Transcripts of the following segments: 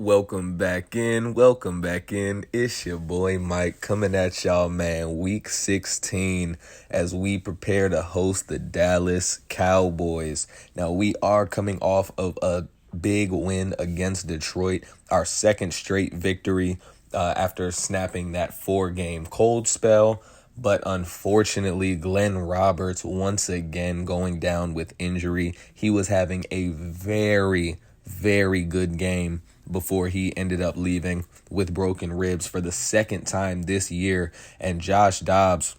Welcome back in. Welcome back in. It's your boy Mike coming at y'all, man. Week 16 as we prepare to host the Dallas Cowboys. Now, we are coming off of a big win against Detroit, our second straight victory after snapping that 4-game cold spell. But unfortunately, Glenn Roberts once again going down with injury. He was having a very, very good game before he ended up leaving with broken ribs for the second time this year. And Josh Dobbs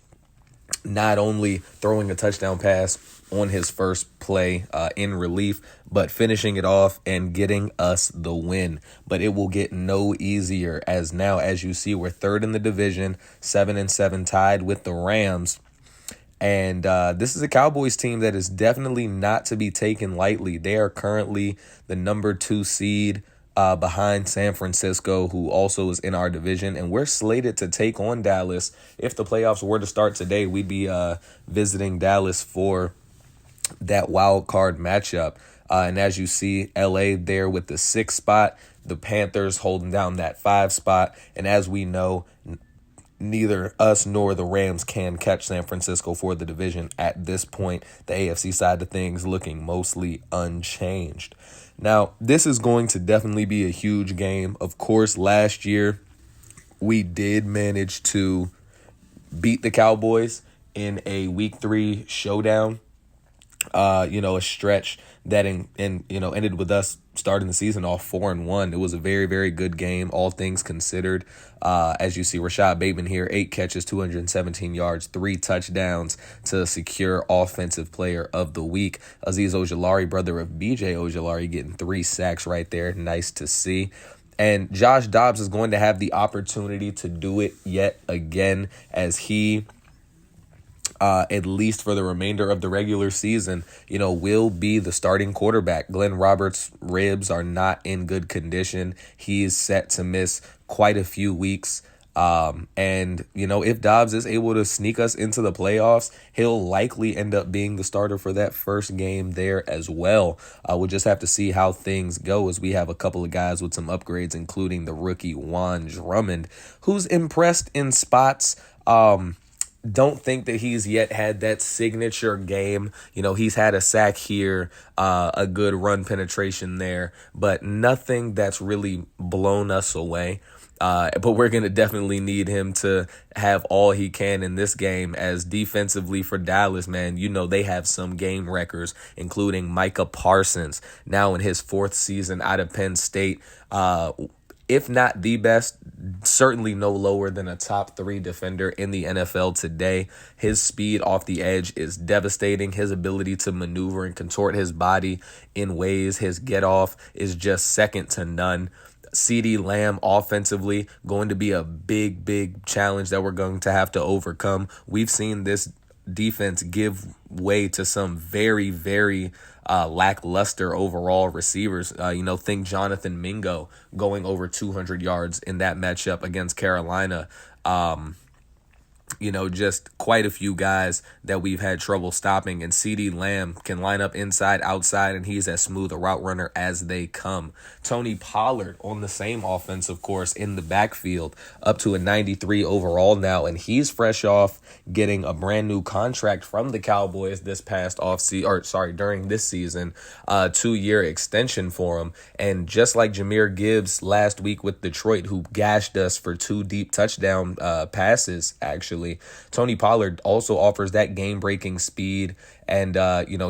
not only throwing a touchdown pass on his first play in relief, but finishing it off and getting us the win. But it will get no easier as now, as you see, we're third in the division, 7-7 tied with the Rams. And this is a Cowboys team that is definitely not to be taken lightly. They are currently the number 2 seed behind San Francisco, who also is in our division. And we're slated to take on Dallas. If the playoffs were to start today, we'd be visiting Dallas for that wild card matchup. And as you see, LA there with the 6th spot, the Panthers holding down that 5 spot. And as we know, neither us nor the Rams can catch San Francisco for the division at this point. The AFC side of things looking mostly unchanged. Now, this is going to definitely be a huge game. Of course, last year we did manage to beat the Cowboys in a Week 3 showdown. A stretch that ended with us starting the season off 4-1. It was a very, very good game, all things considered. As you see, Rashad Bateman here, 8 catches, 217 yards, 3 touchdowns to secure Offensive Player of the Week. Azeez Ojulari, brother of B.J. Ojulari, getting 3 sacks right there. Nice to see. And Josh Dobbs is going to have the opportunity to do it yet again as he at least for the remainder of the regular season, will be the starting quarterback. Glenn Roberts' ribs are not in good condition. He is set to miss quite a few weeks. If Dobbs is able to sneak us into the playoffs, he'll likely end up being the starter for that first game there as well. We'll just have to see how things go as we have a couple of guys with some upgrades, including the rookie Juan Drummond, who's impressed in spots. Don't think that he's yet had that signature game. He's had a sack here, a good run penetration there, but nothing that's really blown us away. But we're going to definitely need him to have all he can in this game, as defensively for Dallas, man, they have some game wreckers, including Micah Parsons, now in his 4th season out of Penn State. If not the best, certainly no lower than a top 3 defender in the NFL today. His speed off the edge is devastating. His ability to maneuver and contort his body in ways, his get off is just second to none. CeeDee Lamb offensively going to be a big, big challenge that we're going to have to overcome. We've seen this defense give way to some very, very lackluster overall receivers. Think Jonathan Mingo going over 200 yards in that matchup against Carolina. Just quite a few guys that we've had trouble stopping. And CeeDee Lamb can line up inside, outside, and he's as smooth a route runner as they come. Tony Pollard on the same offense, of course, in the backfield, up to a 93 overall now. And he's fresh off getting a brand new contract from the Cowboys this past during this season, 2-year extension for him. And just like Jahmyr Gibbs last week with Detroit, who gashed us for 2 deep touchdown passes, actually, Tony Pollard also offers that game-breaking speed, and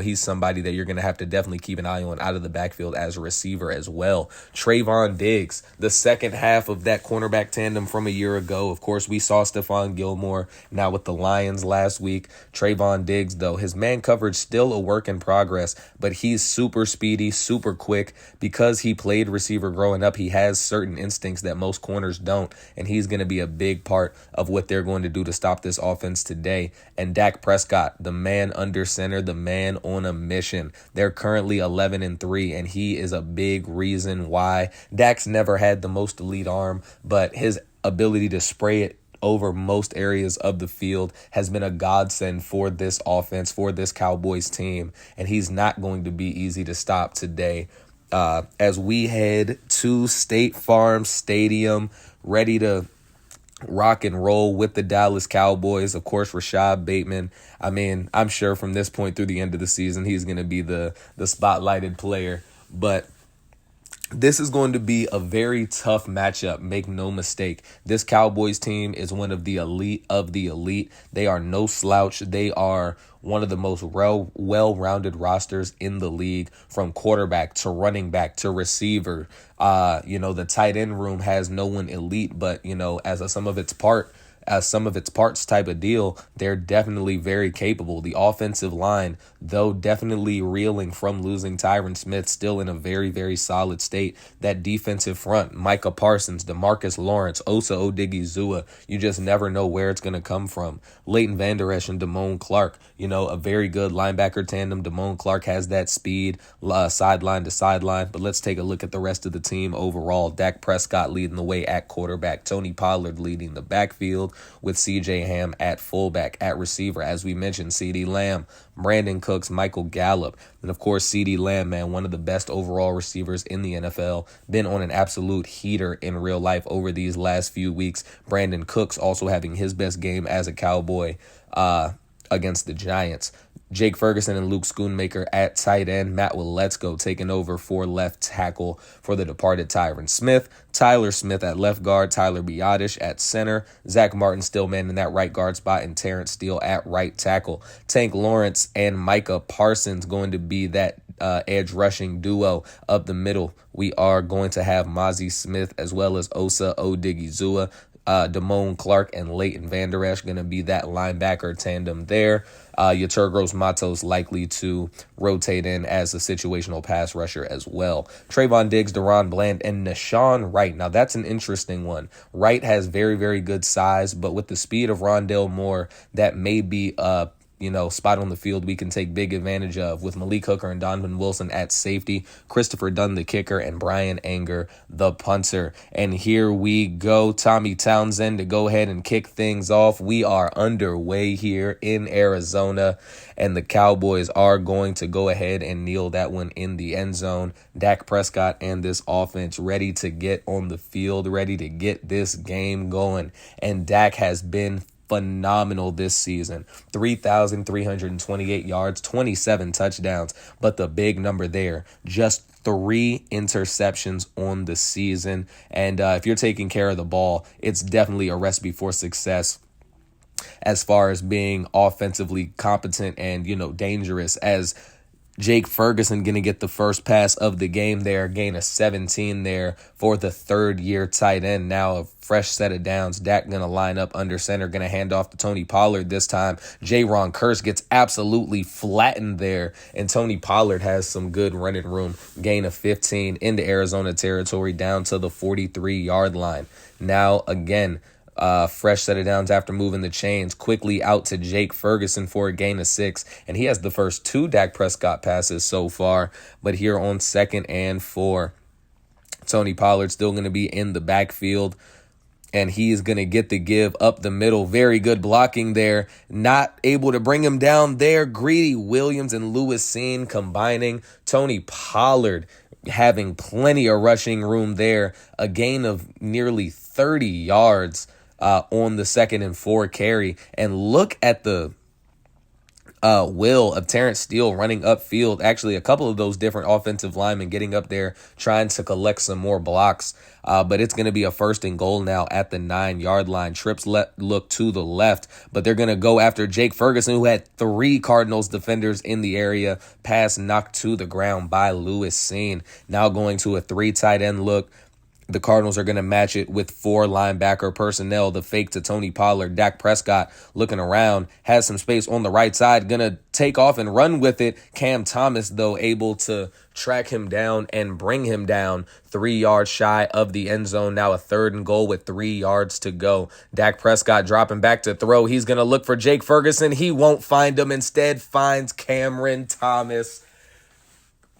he's somebody that you're going to have to definitely keep an eye on out of the backfield as a receiver as well. Trayvon Diggs, the second half of that cornerback tandem from a year ago. Of course, we saw Stephon Gilmore now with the Lions last week. Trayvon Diggs, though, his man coverage still a work in progress, but he's super speedy, super quick. Because he played receiver growing up, he has certain instincts that most corners don't, and he's going to be a big part of what they're going to do to stop this offense today. And Dak Prescott, the man under center, the man on a mission. They're currently 11-3, and he is a big reason why. Dak's never had the most elite arm, but his ability to spray it over most areas of the field has been a godsend for this offense, for this Cowboys team, and he's not going to be easy to stop today. as we head to State Farm Stadium, ready to rock and roll with the Dallas Cowboys. Of course, Rashad Bateman. I mean, I'm sure from this point through the end of the season, he's going to be the spotlighted player. But this is going to be a very tough matchup. Make no mistake. This Cowboys team is one of the elite of the elite. They are no slouch. They are one of the most well-rounded rosters in the league, from quarterback to running back to receiver. The tight end room has no one elite, but, as some of its parts type of deal, they're definitely very capable. The offensive line, though definitely reeling from losing Tyron Smith, still in a very, very solid state. That defensive front, Micah Parsons, DeMarcus Lawrence, Osa Odigizua, you just never know where it's going to come from. Leighton Vander Esch and Damone Clark, a very good linebacker tandem. Damone Clark has that speed, sideline to sideline. But let's take a look at the rest of the team overall. Dak Prescott leading the way at quarterback. Tony Pollard leading the backfield, with C.J. Ham at fullback. At receiver, as we mentioned, CeeDee Lamb, Brandon Cooks, Michael Gallup. And, of course, CeeDee Lamb, man, one of the best overall receivers in the NFL. Been on an absolute heater in real life over these last few weeks. Brandon Cooks also having his best game as a Cowboy against the Giants. Jake Ferguson and Luke Schoonmaker at tight end. Matt Waletzko taking over for left tackle for the departed Tyron Smith. Tyler Smith at left guard. Tyler Biadasz at center. Zach Martin still manning that right guard spot. And Terrence Steele at right tackle. Tank Lawrence and Micah Parsons going to be that edge rushing duo up the middle. We are going to have Mozzie Smith as well as Osa Odigizua. Damone Clark and Leighton Vander Esch going to be that linebacker tandem there. Yeturgos Matos likely to rotate in as a situational pass rusher as well. Trayvon Diggs, Deron Bland, and Nashawn Wright. Now, that's an interesting one. Wright has very, very good size, but with the speed of Rondale Moore, that may be spot on the field we can take big advantage of, with Malik Hooker and Donovan Wilson at safety, Christopher Dunn the kicker, and Brian Anger the punter. And here we go, Tommy Townsend to go ahead and kick things off. We are underway here in Arizona, and the Cowboys are going to go ahead and kneel that one in the end zone. Dak Prescott and this offense ready to get on the field, ready to get this game going. And Dak has been phenomenal this season. 3,328 yards, 27 touchdowns, but the big number there, just 3 interceptions on the season. And if you're taking care of the ball, it's definitely a recipe for success as far as being offensively competent and, dangerous, as Jake Ferguson going to get the first pass of the game there, gain of 17 there for the third-year tight end. Now a fresh set of downs. Dak going to line up under center, going to hand off to Tony Pollard this time. Jaron Kearse gets absolutely flattened there, and Tony Pollard has some good running room. Gain of 15 into Arizona territory down to the 43-yard line. Now again, fresh set of downs after moving the chains. Quickly out to Jake Ferguson for a gain of 6. And he has the first 2 Dak Prescott passes so far. But here on 2nd and 4, Tony Pollard still going to be in the backfield. And he's going to get the give up the middle. Very good blocking there. Not able to bring him down there. Greedy Williams and Lewis Seen combining. Tony Pollard having plenty of rushing room there. A gain of nearly 30 yards on the 2nd and 4 carry. And look at the will of Terrence Steele running upfield. Actually, a couple of those different offensive linemen getting up there trying to collect some more blocks. But it's going to be a 1st and goal now at the 9-yard line. Trips look to the left, but they're going to go after Jake Ferguson, who had 3 Cardinals defenders in the area. Pass knocked to the ground by Lewis Seen. Now going to a 3 tight end look. The Cardinals are going to match it with 4 linebacker personnel. The fake to Tony Pollard. Dak Prescott looking around, has some space on the right side, going to take off and run with it. Cam Thomas, though, able to track him down and bring him down 3 yards shy of the end zone. Now a 3rd and goal with 3 yards to go. Dak Prescott dropping back to throw. He's going to look for Jake Ferguson. He won't find him. Instead finds Cameron Thomas.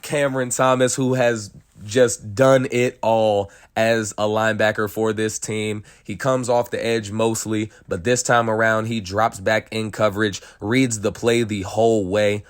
Cameron Thomas, who has just done it all as a linebacker for this team. He comes off the edge mostly, but this time around he drops back in coverage, reads the play the whole way.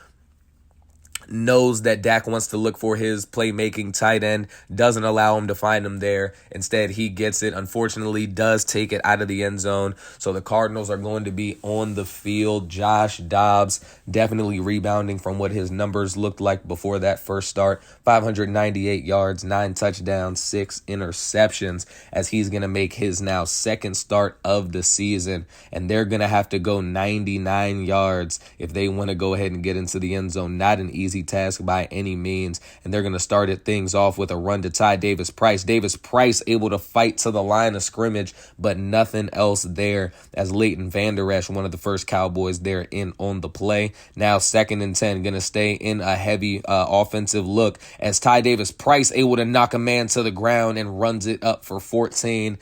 knows that Dak wants to look for his playmaking tight end, doesn't allow him to find him there. Instead, he gets it, unfortunately, does take it out of the end zone. So the Cardinals are going to be on the field. Josh Dobbs definitely rebounding from what his numbers looked like before that first start. 598 yards, 9 touchdowns, 6 interceptions, as he's going to make his now second start of the season. And they're going to have to go 99 yards if they want to go ahead and get into the end zone. Not an easy task by any means, and they're going to start things off with a run to Ty Davis Price. Davis Price able to fight to the line of scrimmage, but nothing else there, as Leighton Vander Esch, one of the first Cowboys there, in on the play. Now 2nd and 10, going to stay in a heavy offensive look, as Ty Davis Price able to knock a man to the ground and runs it up for 14,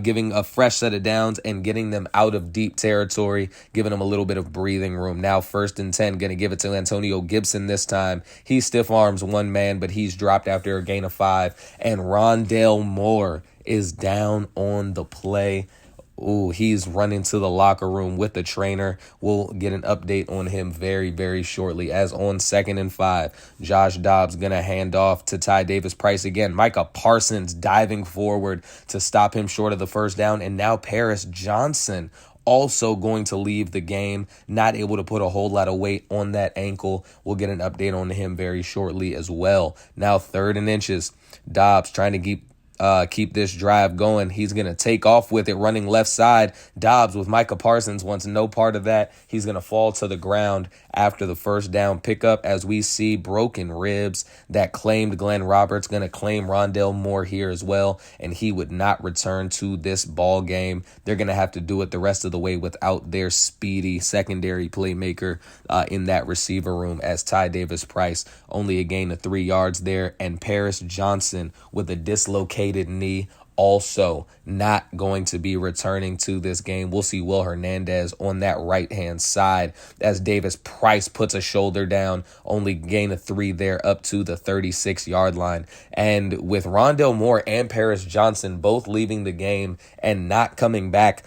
giving a fresh set of downs and getting them out of deep territory, giving them a little bit of breathing room. Now 1st and 10, going to give it to Antonio Gibson this time. He stiff arms one man, but he's dropped after a gain of 5. And Rondale Moore is down on the play. Ooh, he's running to the locker room with the trainer. We'll get an update on him very, very shortly. As on 2nd and 5, Josh Dobbs going to hand off to Ty Davis Price again. Micah Parsons diving forward to stop him short of the first down. And now Paris Johnson also going to leave the game, not able to put a whole lot of weight on that ankle. We'll get an update on him very shortly as well. Now 3rd and inches. Dobbs trying to keep this drive going. He's going to take off with it, running left side. Dobbs with Micah Parsons wants no part of that. He's going to fall to the ground after the first down pickup, as we see broken ribs that claimed Glenn Roberts, going to claim Rondale Moore here as well, and he would not return to this ball game. They're going to have to do it the rest of the way without their speedy secondary playmaker in that receiver room, as Ty Davis Price only a gain of 3 yards there, and Paris Johnson with a dislocated knee also not going to be returning to this game. We'll see Will Hernandez on that right-hand side, as Davis Price puts a shoulder down, only gain of 3 there up to the 36-yard line. And with Rondale Moore and Paris Johnson both leaving the game and not coming back,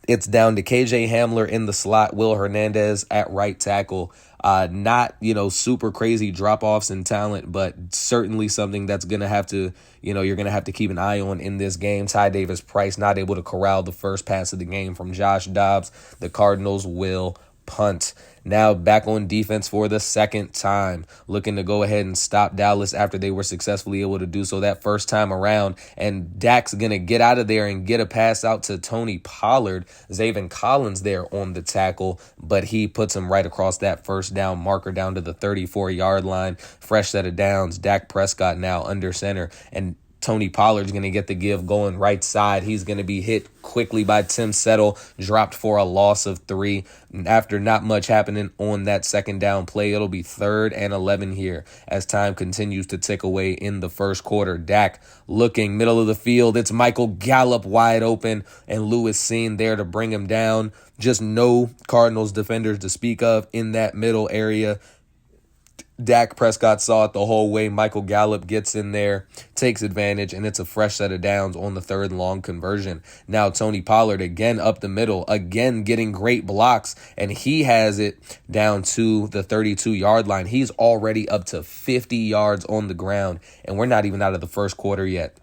it's down to KJ Hamler in the slot, Will Hernandez at right tackle. Not, super crazy drop-offs in talent, but certainly something that's going to have to, you're going to have to keep an eye on in this game. Ty Davis Price not able to corral the first pass of the game from Josh Dobbs. The Cardinals will punt. Now back on defense for the second time, looking to go ahead and stop Dallas after they were successfully able to do so that first time around. And Dak's going to get out of there and get a pass out to Tony Pollard. Zaven Collins there on the tackle, but he puts him right across that first down marker down to the 34-yard line. Fresh set of downs. Dak Prescott now under center, and Tony Pollard's going to get the give going right side. He's going to be hit quickly by Tim Settle, dropped for a loss of 3. And after not much happening on that second down play, it'll be 3rd and 11 here as time continues to tick away in the first quarter. Dak looking middle of the field. It's Michael Gallup wide open, and Lewis Seen there to bring him down. Just no Cardinals defenders to speak of in that middle area. Dak Prescott saw it the whole way. Michael Gallup gets in there, takes advantage, and it's a fresh set of downs on the 3rd and long conversion. Now Tony Pollard again up the middle, again getting great blocks, and he has it down to the 32-yard line. He's already up to 50 yards on the ground, and we're not even out of the first quarter yet.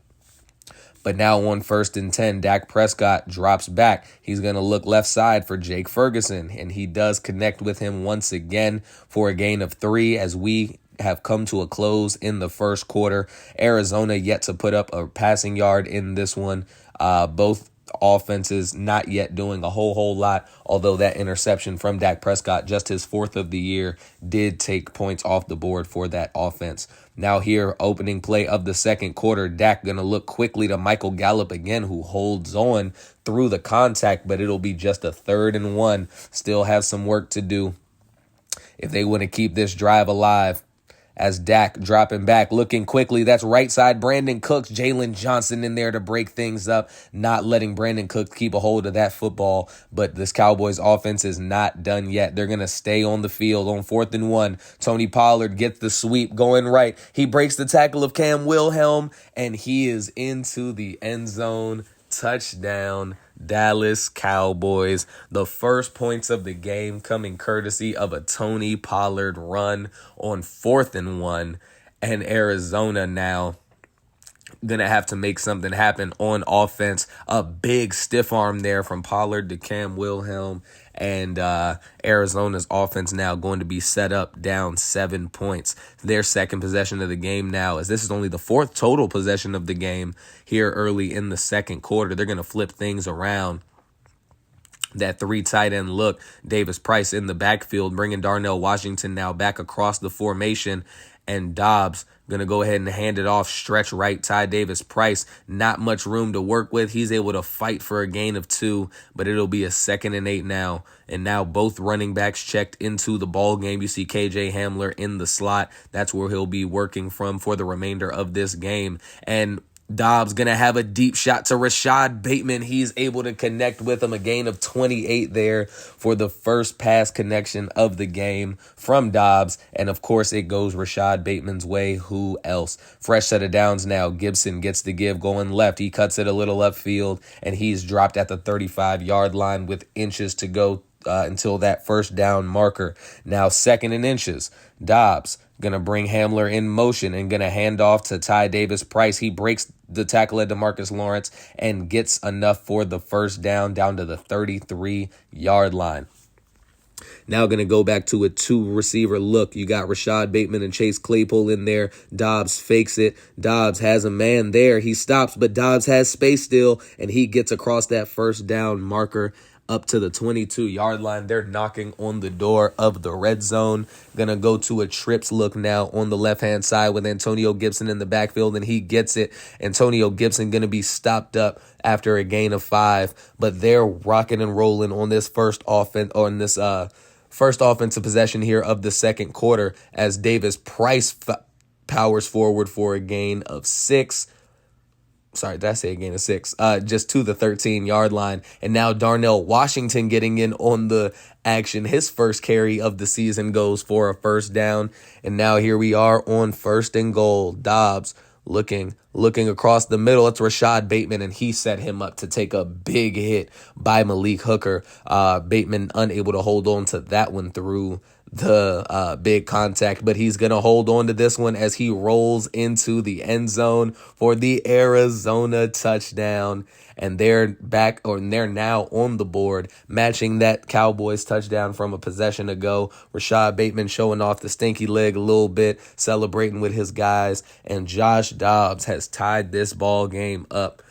But now on 1st and 10, Dak Prescott drops back. He's going to look left side for Jake Ferguson, and he does connect with him once again for a gain of 3 as we have come to a close in the first quarter. Arizona yet to put up a passing yard in this one. Both offenses not yet doing a whole lot, although that interception from Dak Prescott, just his 4th of the year, did take points off the board for that offense. Now here, opening play of the second quarter, Dak going to look quickly to Michael Gallup again, who holds on through the contact, but it'll be just a 3rd and 1. Still have some work to do if they want to keep this drive alive. As Dak dropping back, looking quickly. That's right side Brandon Cooks. Jalen Johnson in there to break things up, not letting Brandon Cooks keep a hold of that football. But this Cowboys offense is not done yet. They're going to stay on the field on 4th and 1. Tony Pollard gets the sweep going right. He breaks the tackle of Cam Wilhelm, and he is into the end zone. Touchdown, Dallas Cowboys. The first points of the game coming courtesy of a Tony Pollard run on 4th and 1. And Arizona now gonna have to make something happen on offense. A big stiff arm there from Pollard to Cam Wilhelm, and Arizona's offense now going to be set up down 7 points. Their second possession of the game now, as this is only the 4th total possession of the game here early in the second quarter. They're gonna flip things around. That 3 tight end look, Davis Price in the backfield, bringing Darnell Washington now back across the formation, and Dobbs going to go ahead and hand it off, stretch right, Ty Davis Price. Not much room to work with. He's able to fight for a gain of 2, but it'll be a 2nd and 8 now. And now both running backs checked into the ball game. You see KJ Hamler in the slot. That's where he'll be working from for the remainder of this game. And Dobbs going to have a deep shot to Rashad Bateman. He's able to connect with him. A gain of 28 there for the first pass connection of the game from Dobbs. And, of course, it goes Rashad Bateman's way. Who else? Fresh set of downs now. Gibson gets the give going left. He cuts it a little upfield, and he's dropped at the 35-yard line with inches to go until that first down marker. Now 2nd and inches. Dobbs going to bring Hamler in motion and going to hand off to Ty Davis Price. He breaks the tackle at DeMarcus Lawrence and gets enough for the first down to the 33-yard line. Now going to go back to a 2-receiver look. You got Rashad Bateman and Chase Claypool in there. Dobbs fakes it. Dobbs has a man there. He stops, but Dobbs has space still, and he gets across that first down marker up to the 22-yard line. They're knocking on the door of the red zone. Gonna go to a trips look now on the left-hand side with Antonio Gibson in the backfield, and he gets it. Antonio Gibson gonna be stopped up after a gain of 5, but they're rocking and rolling on this first offensive possession here of the second quarter as Davis Price powers forward for a gain of 6. Sorry, did I say a gain of 6? Just to the 13-yard line. And now Darnell Washington getting in on the action. His first carry of the season goes for a first down. And now here we are on 1st and goal. Dobbs looking across the middle. It's Rashad Bateman, and he set him up to take a big hit by Malik Hooker. Bateman unable to hold on to that one through the big contact, but he's going to hold on to this one as he rolls into the end zone for the Arizona touchdown. And they're now on the board, matching that Cowboys touchdown from a possession ago. Rashad Bateman showing off the stinky leg a little bit, celebrating with his guys. And Josh Dobbs has tied this ball game up,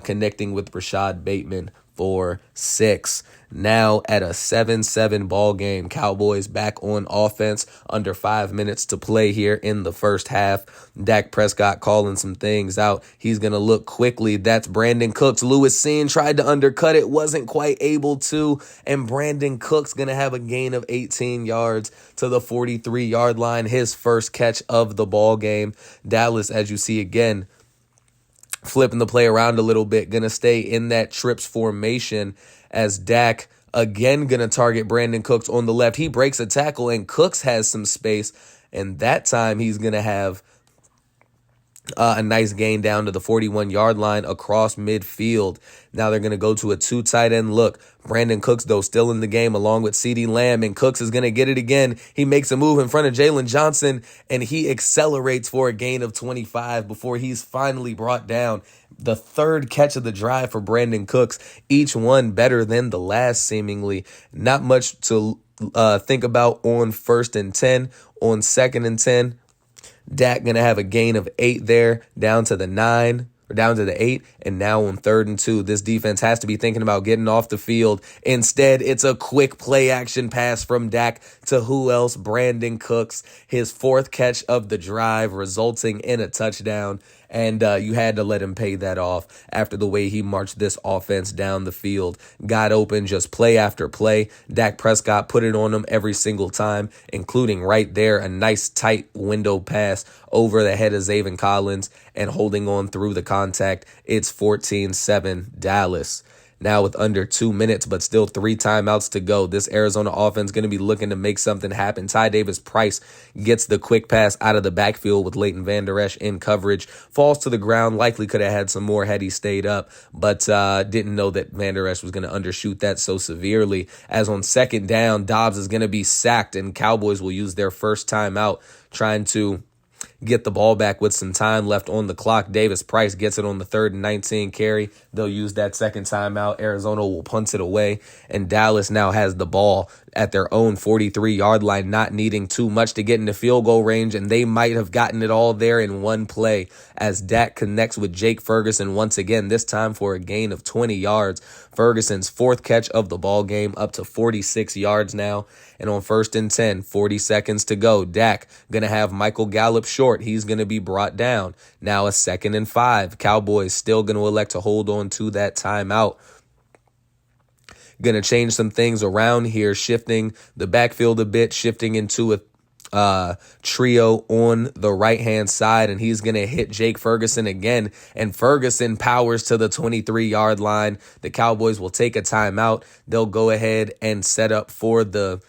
connecting with Rashad Bateman for 6. Now at a 7-7 ball game. Cowboys back on offense. Under 5 minutes to play here in the first half. Dak Prescott calling some things out. He's going to look quickly. That's Brandon Cooks. Lewis Seen tried to undercut it. Wasn't quite able to. And Brandon Cooks going to have a gain of 18 yards to the 43-yard line. His first catch of the ball game. Dallas, as you see again, flipping the play around a little bit. Going to stay in that trips formation as Dak again going to target Brandon Cooks on the left. He breaks a tackle and Cooks has some space. And that time he's going to have a nice gain down to the 41-yard line across midfield. Now they're going to go to a 2 tight end look. Brandon Cooks, though, still in the game along with CeeDee Lamb, and Cooks is going to get it again. He makes a move in front of Jalen Johnson, and he accelerates for a gain of 25 before he's finally brought down. The third catch of the drive for Brandon Cooks, each one better than the last seemingly. Not much to think about on 1st and 10. On 2nd and 10, Dak going to have a gain of 8 there, down to the 9, or down to the 8, and now on 3rd and 2. This defense has to be thinking about getting off the field. Instead, it's a quick play action pass from Dak to who else? Brandon Cooks, his 4th catch of the drive, resulting in a touchdown. And you had to let him pay that off after the way he marched this offense down the field. Got open just play after play. Dak Prescott put it on him every single time, including right there, a nice tight window pass over the head of Zaven Collins and holding on through the contact. It's 14-7 Dallas. now with under 2 minutes, but still 3 timeouts to go. This Arizona offense going to be looking to make something happen. Ty Davis Price gets the quick pass out of the backfield with Leighton Vander Esch in coverage, falls to the ground, likely could have had some more had he stayed up, but didn't know that Vander Esch was going to undershoot that so severely. As on second down, Dobbs is going to be sacked, and Cowboys will use their first timeout trying to get the ball back with some time left on the clock. Davis Price gets it on the 3rd and 19 carry. They'll use that second timeout. Arizona will punt it away, and Dallas now has the ball at their own 43-yard line, not needing too much to get into field goal range, and they might have gotten it all there in one play as Dak connects with Jake Ferguson once again, this time for a gain of 20 yards. Ferguson's 4th catch of the ball game, up to 46 yards now. And on 1st and 10, 40 seconds to go, Dak going to have Michael Gallup short. He's going to be brought down. Now a 2nd and 5. Cowboys still going to elect to hold on to that timeout. Going to change some things around here, shifting the backfield a bit, shifting into a trio on the right-hand side, and he's going to hit Jake Ferguson again, and Ferguson powers to the 23-yard line. The Cowboys will take a timeout. They'll go ahead and set up for the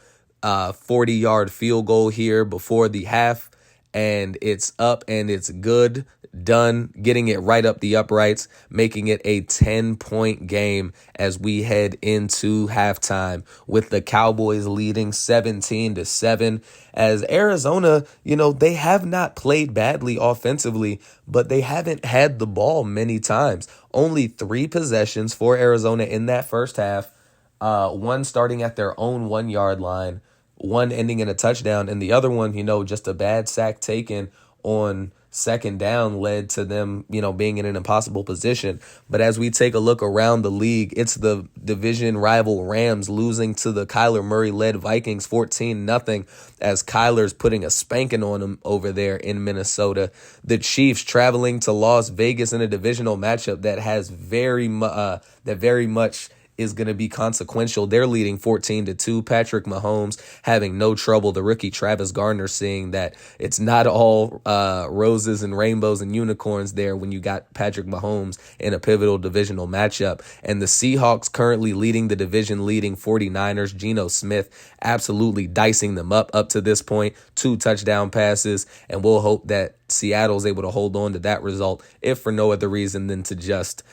40-yard field goal here before the half, and it's up and it's good. Done, getting it right up the uprights, making it a 10-point game as we head into halftime with the Cowboys leading 17-7. As Arizona, they have not played badly offensively, but they haven't had the ball many times. Only 3 possessions for Arizona in that first half, one starting at their own 1-yard line, one ending in a touchdown, and the other one, just a bad sack taken on second down led to them, being in an impossible position. But as we take a look around the league, it's the division rival Rams losing to the Kyler Murray-led Vikings 14-0 as Kyler's putting a spanking on them over there in Minnesota. The Chiefs traveling to Las Vegas in a divisional matchup that has very much is going to be consequential. They're leading 14-2. Patrick Mahomes having no trouble. The rookie Travis Garner seeing that it's not all roses and rainbows and unicorns there when you got Patrick Mahomes in a pivotal divisional matchup. And the Seahawks currently leading the division, leading 49ers. Geno Smith absolutely dicing them up to this point. 2 touchdown passes, and we'll hope that Seattle's able to hold on to that result, if for no other reason than to just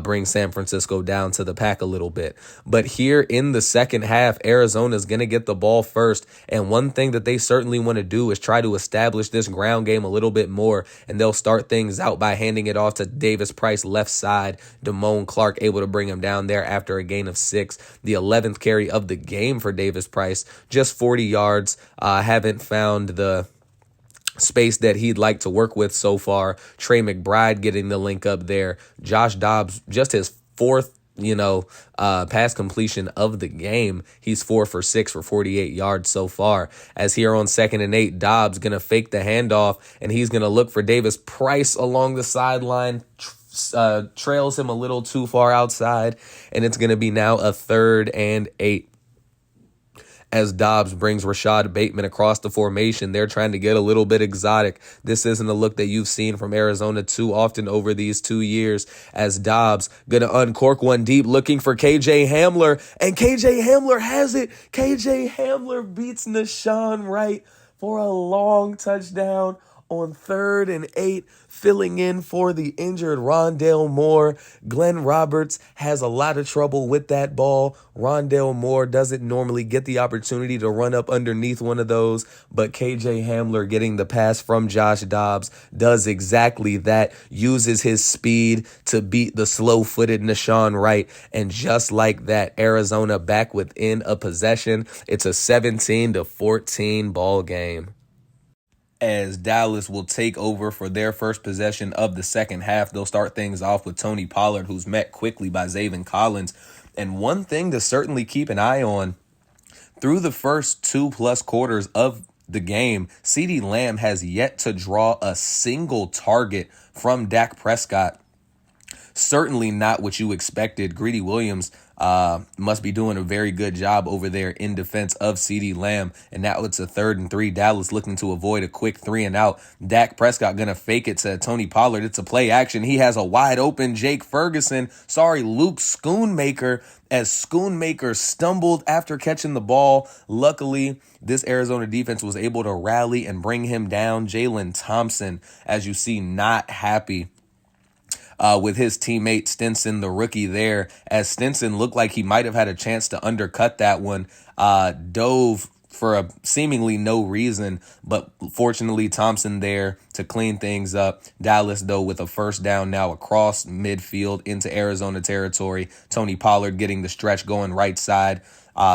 bring San Francisco down to the pack a little bit. But here in the second half, Arizona's going to get the ball first, and one thing that they certainly want to do is try to establish this ground game a little bit more, and they'll start things out by handing it off to Davis Price left side. Damone Clark able to bring him down there after a gain of 6. The 11th carry of the game for Davis Price, just 40 yards. Haven't found the space that he'd like to work with so far. Trey McBride getting the link up there. Josh Dobbs, just his 4th pass completion of the game. He's 4 for 6 for 48 yards so far. As here on 2nd and 8, Dobbs going to fake the handoff, and he's going to look for Davis Price along the sideline. Trails him a little too far outside, and it's going to be now a 3rd and 8. As Dobbs brings Rashad Bateman across the formation, they're trying to get a little bit exotic. This isn't a look that you've seen from Arizona too often over these 2 years, as Dobbs going to uncork one deep, looking for KJ Hamler, and KJ Hamler has it. KJ Hamler beats Nashawn Wright for a long touchdown on 3rd and 8, filling in for the injured Rondale Moore. Glenn Roberts has a lot of trouble with that ball. Rondale Moore doesn't normally get the opportunity to run up underneath one of those, but KJ Hamler getting the pass from Josh Dobbs does exactly that, uses his speed to beat the slow-footed Nashawn Wright, and just like that, Arizona back within a possession. It's a 17-14 ball game, as Dallas will take over for their first possession of the second half. They'll start things off with Tony Pollard, who's met quickly by Zaven Collins. And one thing to certainly keep an eye on, through the first 2+ quarters of the game, CeeDee Lamb has yet to draw a single target from Dak Prescott. certainly not what you expected. Greedy Williams must be doing a very good job over there in defense of CeeDee Lamb. And now it's a 3rd and 3. Dallas looking to avoid a quick 3 and out. Dak Prescott going to fake it to Tony Pollard. It's a play action. He has a wide open Luke Schoonmaker, as Schoonmaker stumbled after catching the ball. Luckily, this Arizona defense was able to rally and bring him down. Jalen Thompson, as you see, not happy with his teammate Stinson, the rookie there, as Stinson looked like he might have had a chance to undercut that one, dove for a seemingly no reason, but fortunately Thompson there to clean things up. Dallas, though, with a first down now across midfield into Arizona territory. Tony Pollard getting the stretch going right side,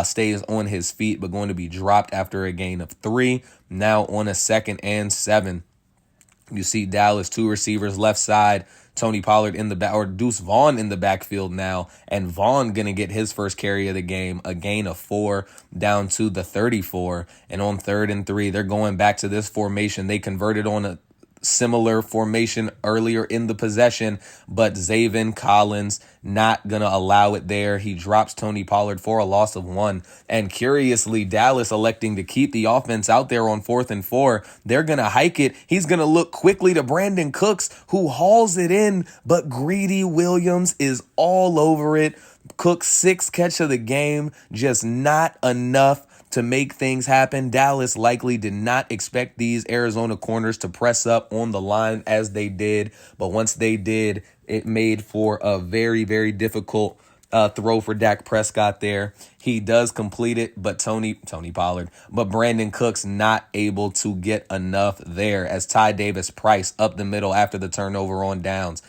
stays on his feet, but going to be dropped after a gain of 3. Now on a 2nd and 7. You see Dallas, 2 receivers left side, Tony Pollard in the back, or Deuce Vaughn in the backfield now, and Vaughn going to get his first carry of the game, a gain of 4 down to the 34. And on 3rd and 3, they're going back to this formation. They converted on a similar formation earlier in the possession, but Zaven Collins not going to allow it there. He drops Tony Pollard for a loss of 1. And curiously, Dallas electing to keep the offense out there on 4th and 4. They're going to hike it. He's going to look quickly to Brandon Cooks, who hauls it in, but Greedy Williams is all over it. Cooks' 6th catch of the game, just not enough to make things happen. Dallas likely did not expect these Arizona corners to press up on the line as they did. But once they did, it made for a very, very difficult throw for Dak Prescott there. He does complete it, but Tony Pollard, but Brandon Cooks not able to get enough there as Ty Davis Price up the middle after the turnover on downs.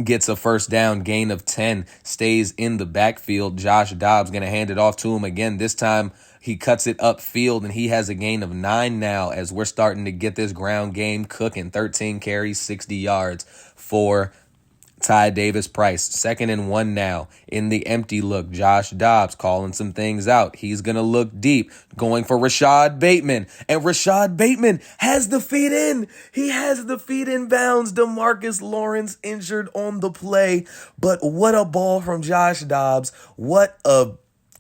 Gets a first down, gain of 10, stays in the backfield. Josh Dobbs going to hand it off to him again. This time he cuts it upfield, and he has a gain of 9 now as we're starting to get this ground game cooking. 13 carries, 60 yards for Ty Davis Price. 2nd and 1 now in the empty look. Josh Dobbs calling some things out. He's going to look deep, going for Rashad Bateman. And Rashad Bateman has the feet in. He has the feet in bounds. DeMarcus Lawrence injured on the play. But what a ball from Josh Dobbs. What a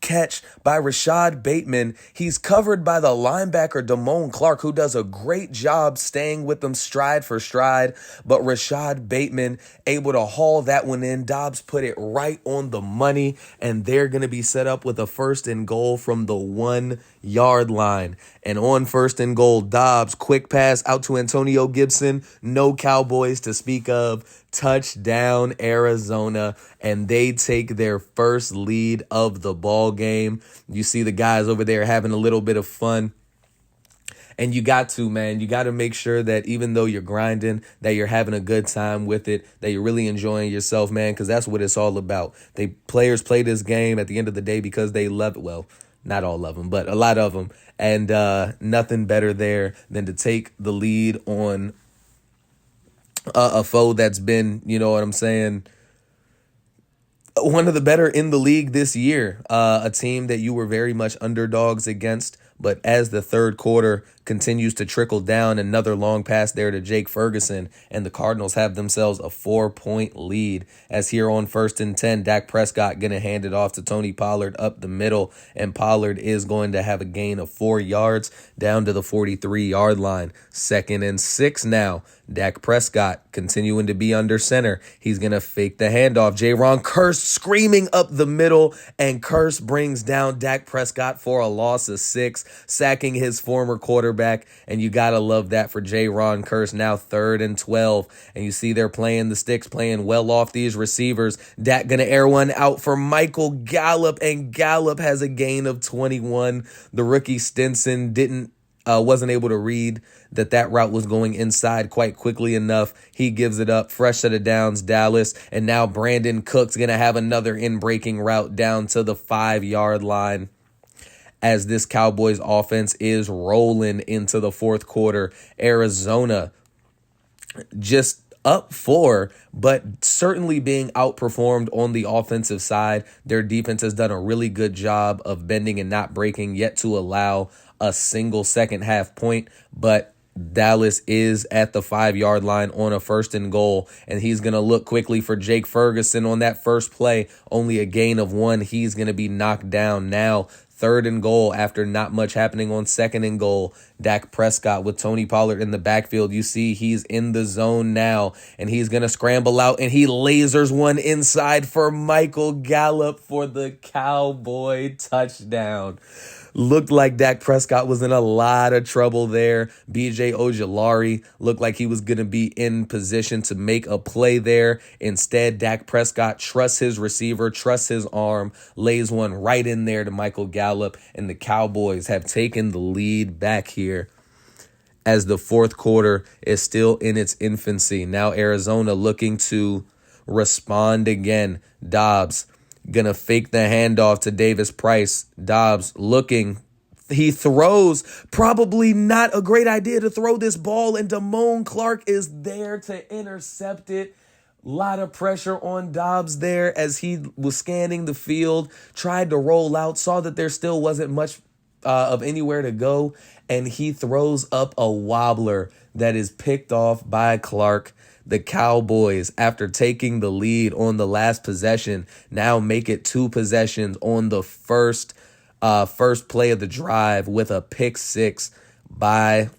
catch by Rashad Bateman. He's covered by the linebacker Damone Clark, who does a great job staying with them stride for stride, but Rashad Bateman able to haul that one in. Dobbs put it right on the money, and they're going to be set up with a 1st and goal from the 1-yard line. And on 1st and goal, Dobbs, quick pass out to Antonio Gibson. No Cowboys to speak of. Touchdown, Arizona, and they take their first lead of the ball game. You see the guys over there having a little bit of fun. And you got to make sure that even though you're grinding, that you're having a good time with it, that you're really enjoying yourself, man, because that's what it's all about. Players play this game at the end of the day because they love it. Well, not all of them, but a lot of them. And nothing better there than to take the lead on a foe that's been, you know what I'm saying, one of the better in the league this year. A team that you were very much underdogs against. But as the 3rd quarter continues to trickle down, another long pass there to Jake Ferguson, and the Cardinals have themselves a 4-point lead. As here on 1st and 10, Dak Prescott going to hand it off to Tony Pollard up the middle, and Pollard is going to have a gain of 4 yards down to the 43-yard line. 2nd and 6 now. Dak Prescott continuing to be under center. He's going to fake the handoff. Jaron Kearse screaming up the middle, and Kearse brings down Dak Prescott for a loss of 6, sacking his former quarterback, and you got to love that for Jaron Kearse. Now 3rd and 12, and you see they're playing the sticks, playing well off these receivers. Dak going to air one out for Michael Gallup, and Gallup has a gain of 21. The rookie Stinson wasn't able to read that route was going inside quite quickly enough. He gives it up. Fresh set of downs, Dallas. And now Brandon Cook's going to have another in-breaking route down to the 5-yard line as this Cowboys offense is rolling into the 4th quarter. Arizona just up 4, but certainly being outperformed on the offensive side. Their defense has done a really good job of bending and not breaking, yet to allow a single second half point, but Dallas is at the 5-yard line on a 1st and goal, and he's going to look quickly for Jake Ferguson on that first play. Only a gain of 1. He's going to be knocked down now. 3rd and goal after not much happening on 2nd and goal. Dak Prescott with Tony Pollard in the backfield. You see he's in the zone now, and he's going to scramble out, and he lasers one inside for Michael Gallup for the Cowboy touchdown. Looked like Dak Prescott was in a lot of trouble there. B.J. Ojulari looked like he was going to be in position to make a play there. Instead, Dak Prescott trusts his receiver, trusts his arm, lays one right in there to Michael Gallup, and the Cowboys have taken the lead back here as the 4th quarter is still in its infancy. Now Arizona looking to respond again. Dobbs gonna fake the handoff to Davis Price. Dobbs looking. He throws. Probably not a great idea to throw this ball, and Damone Clark is there to intercept it. A lot of pressure on Dobbs there as he was scanning the field, tried to roll out, saw that there still wasn't much of anywhere to go, and he throws up a wobbler that is picked off by Clark. The Cowboys, after taking the lead on the last possession, now make it 2 possessions on the first play of the drive with a pick 6 by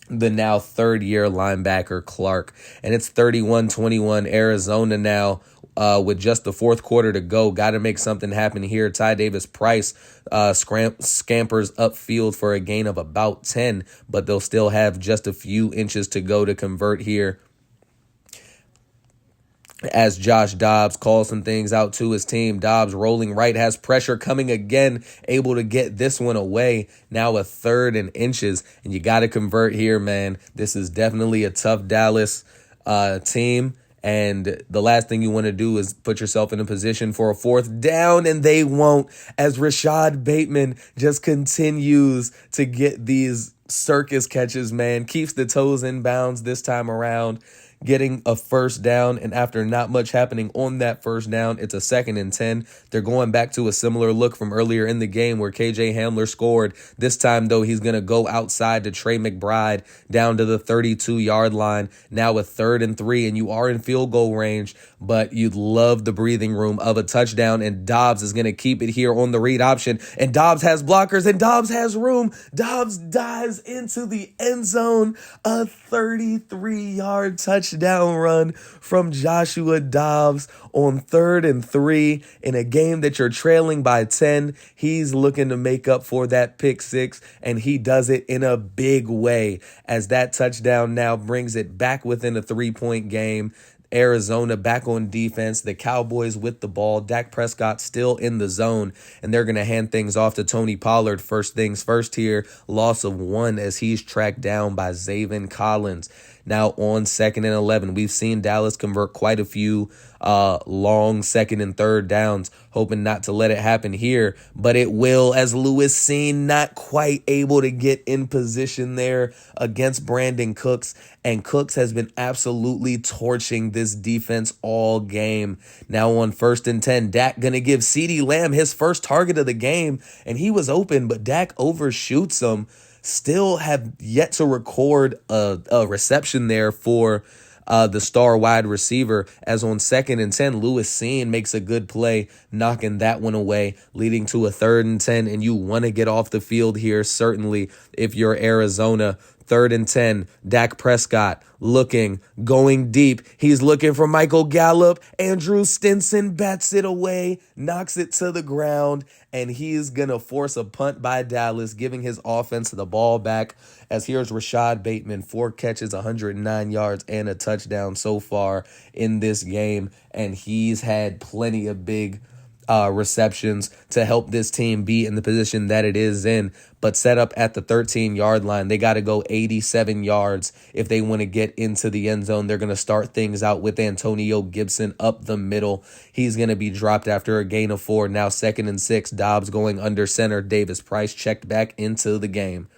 the now 3rd-year linebacker Clark. And it's 31-21 Arizona now with just the 4th quarter to go. Got to make something happen here. Ty Davis Price scampers upfield for a gain of about 10, but they'll still have just a few inches to go to convert here, as Josh Dobbs calls some things out to his team. Dobbs rolling right, has pressure coming again, able to get this one away. Now a 3rd and inches, and you got to convert here, man. This is definitely a tough Dallas team, and the last thing you want to do is put yourself in a position for a 4th down, and they won't, as Rashad Bateman just continues to get these circus catches, man. Keeps the toes in bounds this time around, getting a 1st down, and after not much happening on that 1st down, it's a 2nd and 10. They're going back to a similar look from earlier in the game where KJ Hamler scored. This time, though, he's going to go outside to Trey McBride down to the 32-yard line. Now a 3rd and 3, and you are in field goal range, but you'd love the breathing room of a touchdown, and Dobbs is going to keep it here on the read option, and Dobbs has blockers, and Dobbs has room. Dobbs dives into the end zone, a 33-yard touchdown run from Joshua Dobbs on 3rd and 3 in a game that you're trailing by 10. He's looking to make up for that pick 6, and he does it in a big way, as that touchdown now brings it back within a 3-point game. Arizona back on defense. The Cowboys with the ball. Dak Prescott still in the zone, and they're going to hand things off to Tony Pollard. First things first here. Loss of 1 as he's tracked down by Zaven Collins. Now on 2nd and 11, we've seen Dallas convert quite a few long 2nd and 3rd downs, hoping not to let it happen here, but it will, as Lewis Seen not quite able to get in position there against Brandon Cooks, and Cooks has been absolutely torching this defense all game. Now on 1st and 10, Dak gonna give CeeDee Lamb his first target of the game, and he was open, but Dak overshoots him. Still have yet to record a reception there for the star wide receiver, as on 2nd and 10, Lewis Seen makes a good play, knocking that one away, leading to a 3rd and 10, and you want to get off the field here, certainly, if you're Arizona. 3rd and 10, Dak Prescott looking, going deep. He's looking for Michael Gallup. Andrew Stinson bats it away, knocks it to the ground, and he's going to force a punt by Dallas, giving his offense the ball back, as here's Rashad Bateman, 4 catches, 109 yards, and a touchdown so far in this game, and he's had plenty of big receptions to help this team be in the position that it is in, but set up at the 13-yard line. They got to go 87 yards if they want to get into the end zone. They're going to start things out with Antonio Gibson up the middle. He's going to be dropped after a gain of 4. Now 2nd and 6, Dobbs going under center. Davis Price checked back into the game.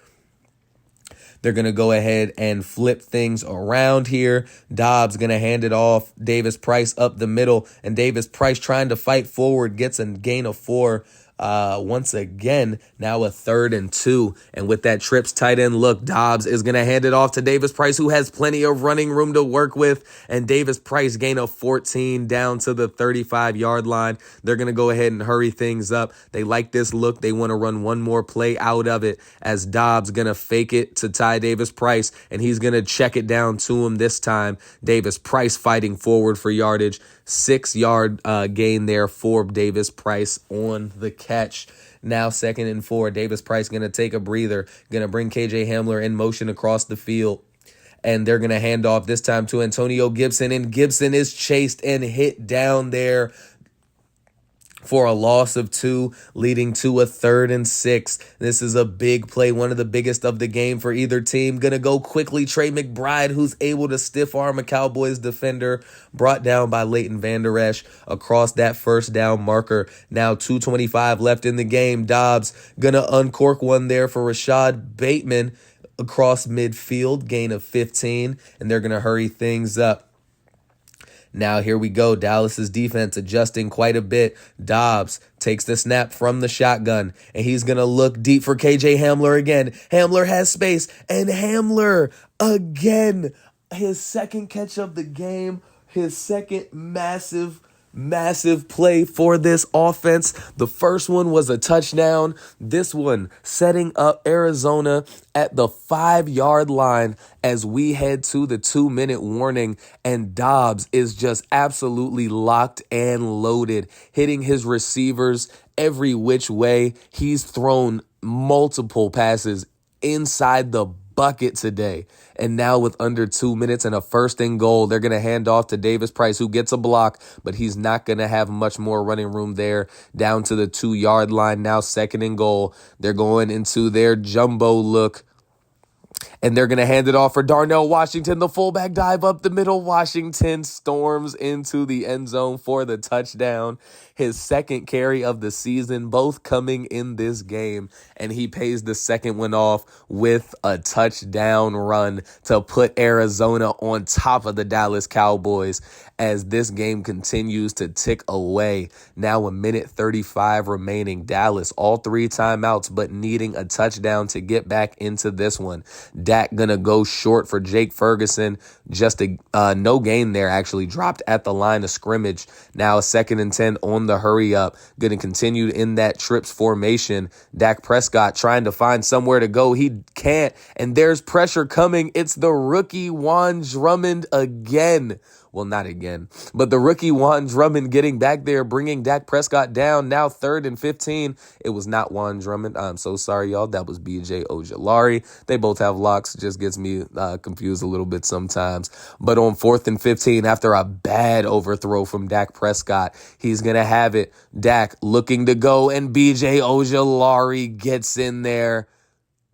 They're going to go ahead and flip things around here. Dobbs going to hand it off. Davis Price up the middle, and Davis Price trying to fight forward, gets a gain of 4 Once again, now a 3rd and 2. And with that trips tight end look, Dobbs is going to hand it off to Davis Price, who has plenty of running room to work with. And Davis Price gain of 14 down to the 35-yard line. They're going to go ahead and hurry things up. They like this look. They want to run one more play out of it as Dobbs going to fake it to Ty Davis Price, and he's going to check it down to him this time. Davis Price fighting forward for yardage. 6-yard gain there for Davis Price on the catch. Now 2nd and 4. Davis Price going to take a breather. Going to bring KJ Hamler in motion across the field. And they're going to hand off this time to Antonio Gibson. And Gibson is chased and hit down there for a loss of 2, leading to a 3rd and 6. This is a big play, one of the biggest of the game for either team. Gonna go quickly. Trey McBride, who's able to stiff arm a Cowboys defender, brought down by Leighton Vander Esch across that first down marker. Now 2:25 left in the game. Dobbs gonna uncork one there for Rashad Bateman across midfield, gain of 15, and they're gonna hurry things up. Now here we go. Dallas's defense adjusting quite a bit. Dobbs takes the snap from the shotgun, and he's going to look deep for KJ Hamler again. Hamler has space, and Hamler again. His 2nd catch of the game, his 2nd massive play for this offense. The first one was a touchdown. This one setting up Arizona at the 5-yard line as we head to the 2-minute warning, and Dobbs is just absolutely locked and loaded, hitting his receivers every which way. He's thrown multiple passes inside the bucket today. And now with under 2 minutes and a 1st and goal, they're going to hand off to Davis Price, who gets a block, but he's not going to have much more running room there down to the 2-yard line. Now 2nd and goal. They're going into their jumbo look, and they're going to hand it off for Darnell Washington. The fullback dive up the middle. Washington storms into the end zone for the touchdown. His 2nd carry of the season, both coming in this game. And he pays the 2nd one off with a touchdown run to put Arizona on top of the Dallas Cowboys as this game continues to tick away. Now 1:35 remaining. Dallas, all 3 timeouts, but needing a touchdown to get back into this one. Dak gonna go short for Jake Ferguson. Just a no gain there, actually dropped at the line of scrimmage. Now a 2nd and 10 on the hurry up. Gonna continue in that trips formation. Dak Prescott trying to find somewhere to go. He can't, and there's pressure coming. It's the rookie Juan Drummond again. Well, not again, but the rookie Juan Drummond getting back there, bringing Dak Prescott down. Now 3rd and 15. It was not Juan Drummond. I'm so sorry, y'all. That was B.J. Ojulari. They both have locks. Just gets me confused a little bit sometimes. But on 4th and 15, after a bad overthrow from Dak Prescott, he's going to have it. Dak looking to go, and B.J. Ojulari gets in there.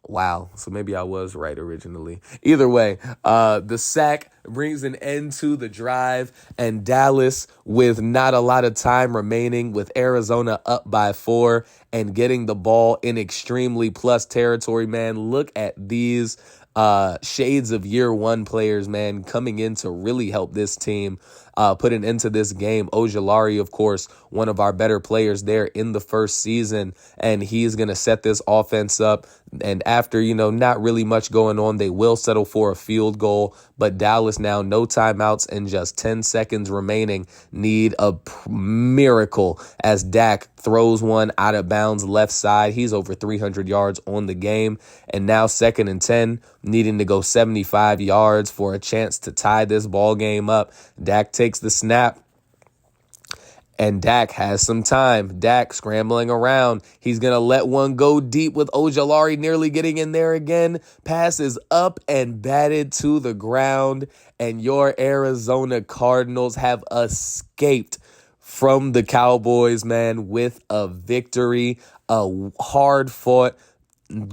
Wow. So maybe I was right originally. Either way, the sack brings an end to the drive, and Dallas, with not a lot of time remaining, with Arizona up by 4 and getting the ball in extremely plus territory, man. Look at these shades of year 1 players, man, coming in to really help this team put an end to this game. Ojulari, of course, one of our better players there in the first season, and he's going to set this offense up. And after, not really much going on, they will settle for a field goal. But Dallas now, no timeouts and just 10 seconds remaining, need a miracle as Dak throws one out of bounds left side. He's over 300 yards on the game. And now 2nd and 10, needing to go 75 yards for a chance to tie this ball game up. Dak takes the snap. And Dak has some time. Dak scrambling around. He's going to let one go deep with Ojulari nearly getting in there again. Pass is up and batted to the ground. And your Arizona Cardinals have escaped from the Cowboys, man, with a victory, a hard-fought,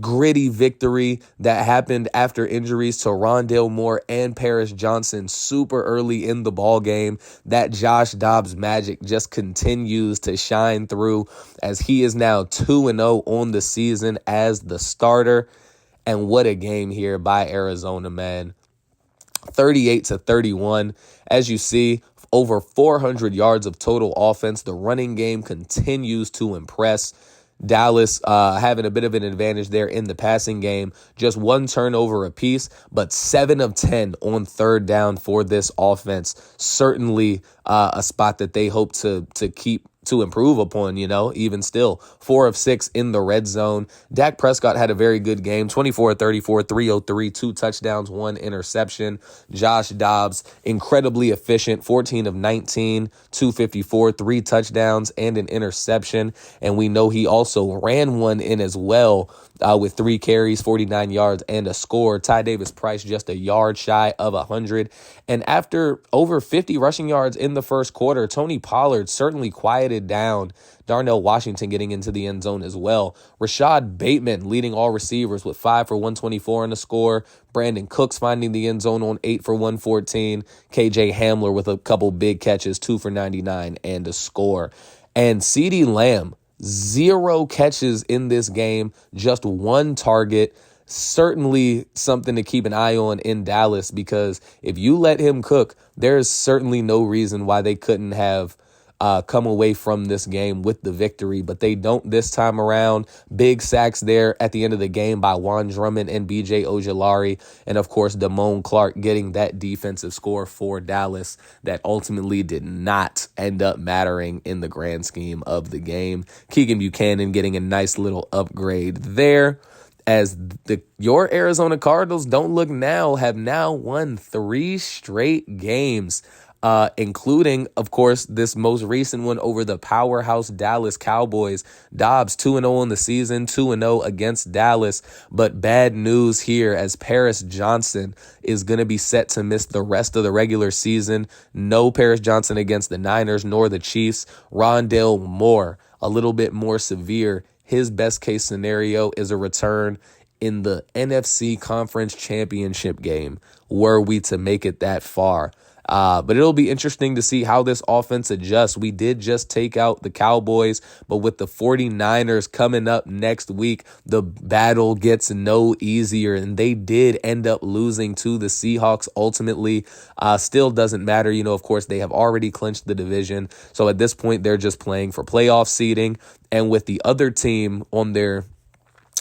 gritty victory that happened after injuries to Rondale Moore and Paris Johnson super early in the ball game. That Josh Dobbs magic just continues to shine through as he is now 2-0 on the season as the starter. And what a game here by Arizona, man. 38-31. As you see, over 400 yards of total offense. The running game continues to impress. Dallas having a bit of an advantage there in the passing game. Just one turnover apiece, but 7 of 10 on third down for this offense. Certainly a spot that they hope to keep to improve upon, even still. 4 of 6 in the red zone. Dak Prescott had a very good game. 24 of 34, 303, 2 touchdowns, 1 interception. Josh Dobbs, incredibly efficient. 14 of 19, 254, 3 touchdowns, and an interception. And we know he also ran one in as well with 3 carries, 49 yards, and a score. Ty Davis Price just a yard shy of 100. And after over 50 rushing yards in the first quarter, Tony Pollard certainly quieted down Darnell Washington getting into the end zone as well. Rashad Bateman leading all receivers with 5 for 124 in the score. Brandon Cooks finding the end zone on 8 for 114. KJ Hamler with a couple big catches, 2 for 99 and a score. And CeeDee Lamb, 0 catches in this game, just 1 target. Certainly something to keep an eye on in Dallas, because if you let him cook, there's certainly no reason why they couldn't have come away from this game with the victory, but they don't this time around. Big sacks there at the end of the game by Juan Drummond and B.J. Ojulari, and of course Damone Clark getting that defensive score for Dallas that ultimately did not end up mattering in the grand scheme of the game. Keegan Buchanan getting a nice little upgrade there, as your Arizona Cardinals have now won 3 straight games, including, of course, this most recent one over the powerhouse Dallas Cowboys. Dobbs 2-0 in the season, 2-0 against Dallas. But bad news here, as Paris Johnson is going to be set to miss the rest of the regular season. No Paris Johnson against the Niners nor the Chiefs. Rondale Moore, a little bit more severe. His best case scenario is a return in the NFC Conference Championship game, were we to make it that far. But it'll be interesting to see how this offense adjusts. We did just take out the Cowboys, but with the 49ers coming up next week, the battle gets no easier, and they did end up losing to the Seahawks ultimately. Still doesn't matter. Of course, they have already clinched the division. So at this point, they're just playing for playoff seeding. And with the other team on their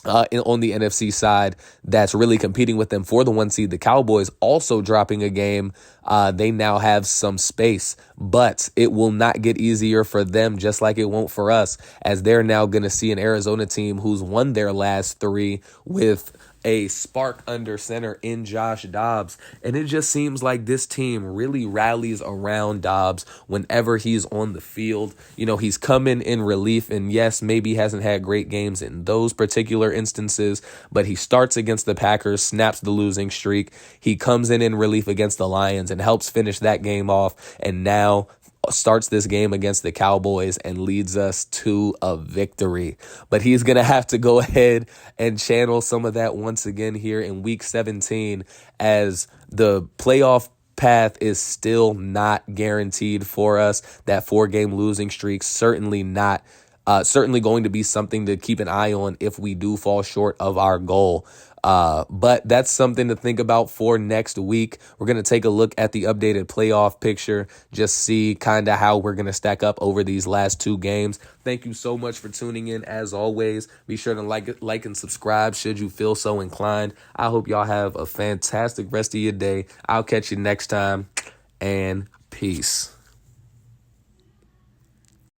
on the NFC side that's really competing with them for the 1 seed, the Cowboys also dropping a game, they now have some space, but it will not get easier for them, just like it won't for us, as they're now going to see an Arizona team who's won their last 3 with a spark under center in Josh Dobbs. And it just seems like this team really rallies around Dobbs whenever he's on the field. He's coming in relief, and yes, maybe he hasn't had great games in those particular instances, but he starts against the Packers, snaps the losing streak. He comes in relief against the Lions and helps finish that game off, and now starts this game against the Cowboys and leads us to a victory. But he's going to have to go ahead and channel some of that once again here in week 17, as the playoff path is still not guaranteed for us. That 4-game losing streak certainly going to be something to keep an eye on if we do fall short of our goal. But that's something to think about for next week. We're going to take a look at the updated playoff picture, just see kind of how we're going to stack up over these last 2 games. Thank you so much for tuning in. As always, be sure to like and subscribe should you feel so inclined. I hope y'all have a fantastic rest of your day. I'll catch you next time, and peace.